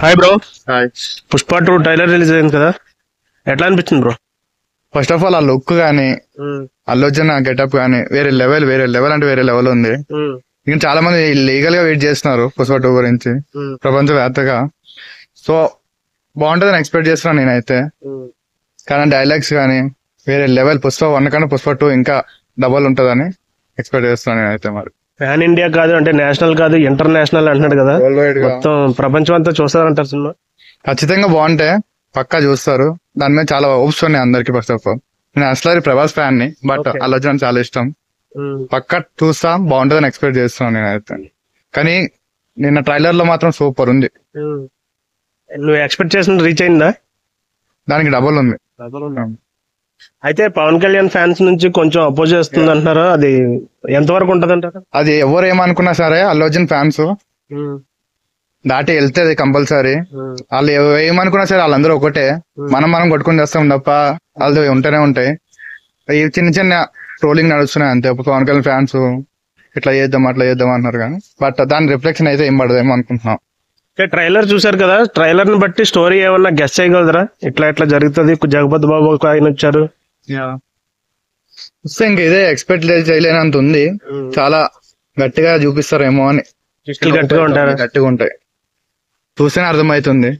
Hi bro. Hi. Pushpa 2 trailer release అయింది కదా, ఎట్లా అనిపించింది బ్రో? ఫస్ట్ ఆఫ్ ఆల్ ఆ లుక్ గానీ అల్లు అర్జున్ గెటప్ గానీ వేరే లెవెల్ అంటే వేరే లెవెల్ ఉంది. ఇంకా చాలా మంది లీగల్ గా వెయిట్ చేస్తున్నారు పుష్ప 2 గురించి ప్రపంచవ్యాప్తంగా. సో బాగుంటుందని ఎక్స్పెక్ట్ చేస్తున్నాను నేనైతే. కానీ డైలాగ్స్ గానీ వేరే లెవెల్, పుష్ప 1 కన్నా పుష్ప 2 ఇంకా డబల్ ఉంటుందని ఎక్స్పెక్ట్ చేస్తున్నాను నేనైతే. మరి ప్యాన్ ఇండియా కాదు అంటే నేషనల్ కాదు ఇంటర్నేషనల్ అంటున్నాడు కదా, వరల్డ్ వైడ్ గా మొత్తం ప్రపంచం అంతా చూస్తారంటారు సినిమా. ఖచ్చితంగా బాగుంటే పక్కా చూస్తారు. దాని మీద చాలా హోప్స్ ఉన్నాయి అందరికి. ఫస్ట్ ఆఫ్ ఆల్ నేను అసలు ప్రభాస్ ఫ్యాన్ ని, బట్ Okay. అల్లు అర్జున్ చాలా ఇష్టం. పక్కా చూస్తా, బాగుంటుందని ఎక్స్పెక్ట్ చేస్తున్నాను నేనైతే. కానీ నిన్న ట్రైలర్ లో మాత్రం సూపర్ ఉంది. నువ్వు ఎక్స్పెక్ట్ చేసిన రీచ్ అయిందా? దానికి డబుల్ ఉంది. అయితే పవన్ కళ్యాణ్ ఫ్యాన్స్ నుంచి కొంచెం అపోజ్ చేస్తుంది అంటున్నారు, అది ఎంతవరకు ఉంటది అంటారు? అది ఎవరు ఏమనుకున్నా సరే అల్లు అర్జున్ ఫ్యాన్స్ దాటి వెళ్తే కంపల్సరీ. వాళ్ళు ఏమనుకున్నా సరే వాళ్ళందరూ ఒకటే. మనం కొట్టుకుని చేస్తాం తప్ప వాళ్ళు ఉంటూనే ఉంటాయి. ఈ చిన్న చిన్న ట్రోలింగ్ నడుస్తున్నాయి అంతే. పవన్ కళ్యాణ్ ఫ్యాన్స్ ఇట్లా చేద్దాం అట్లా చేద్దాం అంటున్నారు కానీ, బట్ దాని రిఫ్లెక్షన్ అయితే ఏం పడదేమో అనుకుంటున్నాం. ట్రైలర్ చూసారు కదా, ట్రైలర్ ని బట్టి స్టోరీ ఏమన్నా గెస్ చేయగలరా? ఇట్లా ఇట్లా జరుగుతుంది, జగపతి బాబు ఒక ఆయన వచ్చారు, వస్తే ఇంక ఇదే ఎక్స్పెక్ట్ చేయలేనంత ఉంది. చాలా గట్టిగా చూపిస్తారేమో అని. గట్టిగా ఉంటారు, గట్టిగా ఉంటాయి. చూస్తేనే అర్థమవుతుంది.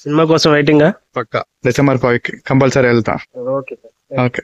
సినిమా కోసం వెయిటింగ్. పక్కా December 5 కంపల్సరీ వెళ్తా. ఓకే. ఓకే.